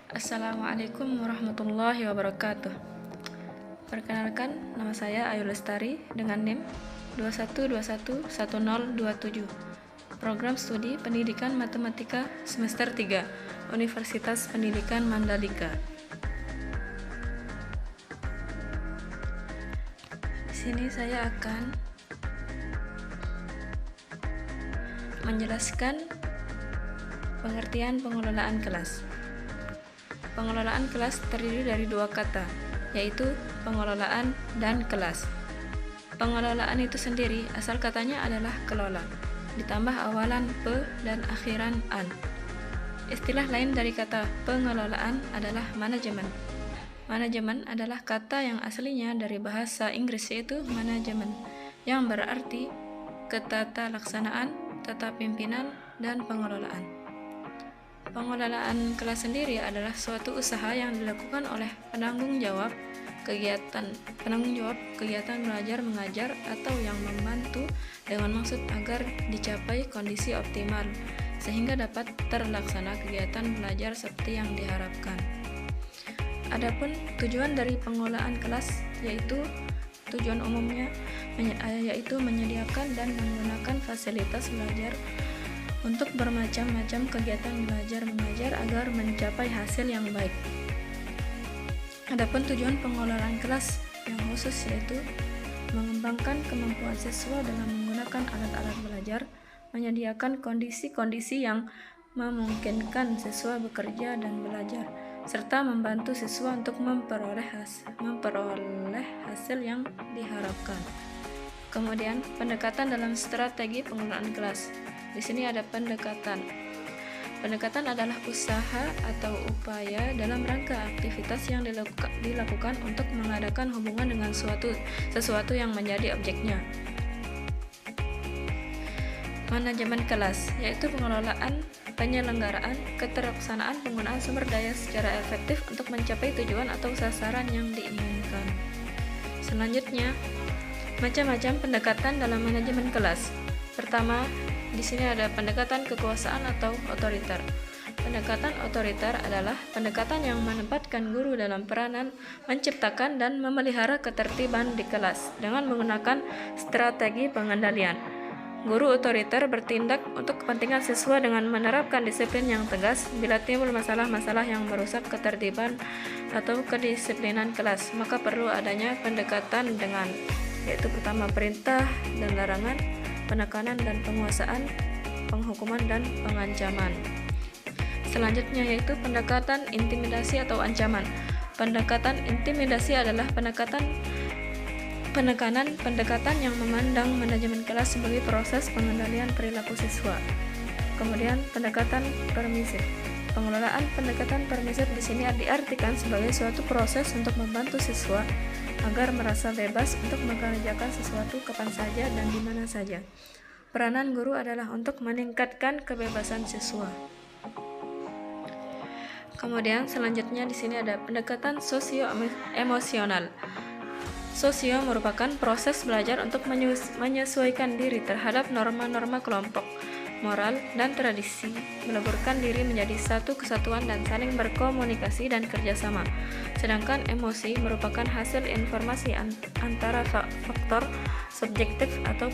Assalamualaikum warahmatullahi wabarakatuh. Perkenalkan, nama saya Ayu Lestari dengan NIM 21211027. Program Studi Pendidikan Matematika Semester 3, Universitas Pendidikan Mandalika. Di sini saya akan menjelaskan pengertian pengelolaan kelas. Pengelolaan kelas terdiri dari dua kata, yaitu pengelolaan dan kelas. Pengelolaan itu sendiri asal katanya adalah kelola, ditambah awalan pe dan akhiran an. Istilah lain dari kata pengelolaan adalah manajemen. Manajemen adalah kata yang aslinya dari bahasa Inggris, yaitu manajemen, yang berarti ketata laksanaan, tata pimpinan, dan pengelolaan. Pengelolaan kelas sendiri adalah suatu usaha yang dilakukan oleh penanggung jawab kegiatan belajar mengajar atau yang membantu dengan maksud agar dicapai kondisi optimal sehingga dapat terlaksana kegiatan belajar seperti yang diharapkan. Adapun tujuan dari pengelolaan kelas yaitu tujuan umumnya yaitu menyediakan dan menggunakan fasilitas belajar untuk bermacam-macam kegiatan belajar mengajar agar mencapai hasil yang baik. Adapun tujuan pengelolaan kelas yang khusus yaitu mengembangkan kemampuan siswa dengan menggunakan alat-alat belajar, menyediakan kondisi-kondisi yang memungkinkan siswa bekerja dan belajar, serta membantu siswa untuk memperoleh hasil yang diharapkan. Kemudian, pendekatan dalam strategi pengelolaan kelas. Di sini ada pendekatan. Pendekatan adalah usaha atau upaya dalam rangka aktivitas yang dilakukan untuk mengadakan hubungan dengan sesuatu yang menjadi objeknya. Manajemen kelas, yaitu pengelolaan, penyelenggaraan, keterlaksanaan penggunaan sumber daya secara efektif untuk mencapai tujuan atau sasaran yang diinginkan. Selanjutnya, macam-macam pendekatan dalam manajemen kelas. Pertama, di sini ada pendekatan kekuasaan atau otoriter. Pendekatan otoriter adalah pendekatan yang menempatkan guru dalam peranan menciptakan dan memelihara ketertiban di kelas dengan menggunakan strategi pengendalian. Guru otoriter bertindak untuk kepentingan siswa dengan menerapkan disiplin yang tegas. Bila timbul masalah-masalah yang merusak ketertiban atau kedisiplinan kelas, maka perlu adanya pendekatan dengan, yaitu pertama perintah dan larangan, penekanan dan penguasaan, penghukuman dan pengancaman. Selanjutnya yaitu pendekatan intimidasi atau ancaman. Pendekatan intimidasi adalah pendekatan yang memandang manajemen kelas sebagai proses pengendalian perilaku siswa. Kemudian pendekatan permisif. Pengelolaan pendekatan permisif di sini diartikan sebagai suatu proses untuk membantu siswa agar merasa bebas untuk mengerjakan sesuatu kapan saja dan di mana saja. Peranan guru adalah untuk meningkatkan kebebasan siswa. Kemudian selanjutnya di sini ada pendekatan sosio-emosional. Sosio merupakan proses belajar untuk menyesuaikan diri terhadap norma-norma kelompok, moral, dan tradisi, meleburkan diri menjadi satu kesatuan dan saling berkomunikasi dan kerjasama. Sedangkan emosi merupakan hasil informasi antara faktor subjektif atau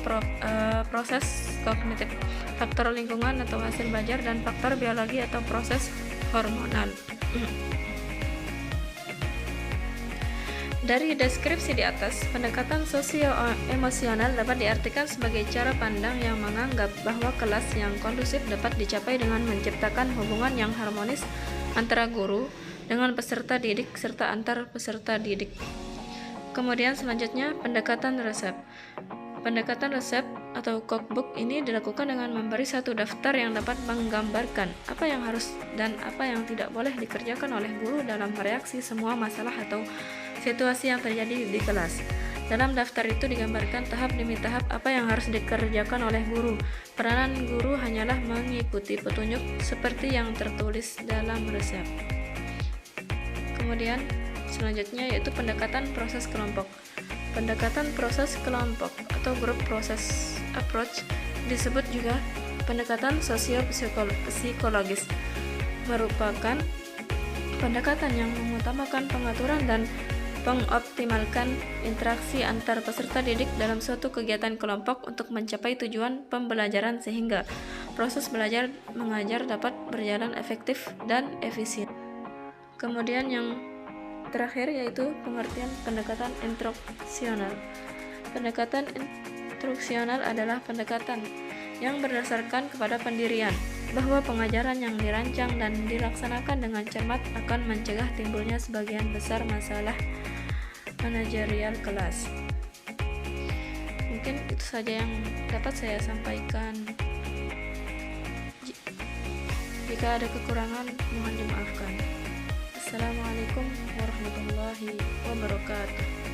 proses kognitif, faktor lingkungan atau hasil belajar, dan faktor biologi atau proses hormonal. Dari deskripsi di atas, pendekatan sosio-emosional dapat diartikan sebagai cara pandang yang menganggap bahwa kelas yang kondusif dapat dicapai dengan menciptakan hubungan yang harmonis antara guru dengan peserta didik serta antar peserta didik. Kemudian selanjutnya pendekatan resep. Pendekatan resep atau cookbook ini dilakukan dengan memberi satu daftar yang dapat menggambarkan apa yang harus dan apa yang tidak boleh dikerjakan oleh guru dalam mereaksi semua masalah atau situasi yang terjadi di kelas. Dalam daftar itu digambarkan tahap demi tahap apa yang harus dikerjakan oleh guru. Peranan guru hanyalah mengikuti petunjuk seperti yang tertulis dalam resep. Kemudian selanjutnya yaitu pendekatan proses kelompok. Pendekatan proses kelompok atau group process approach disebut juga pendekatan sosio-psikologis, merupakan Pendekatan yang mengutamakan pengaturan dan mengoptimalkan interaksi antar peserta didik dalam suatu kegiatan kelompok untuk mencapai tujuan pembelajaran sehingga proses belajar mengajar dapat berjalan efektif dan efisien. Kemudian yang terakhir yaitu pengertian pendekatan instruksional. Pendekatan instruksional adalah pendekatan yang berdasarkan kepada pendirian bahwa pengajaran yang dirancang dan dilaksanakan dengan cermat akan mencegah timbulnya sebagian besar masalah manajerial kelas. Mungkin itu saja yang dapat saya sampaikan. Jika ada kekurangan, mohon dimaafkan. Assalamualaikum warahmatullahi wabarakatuh.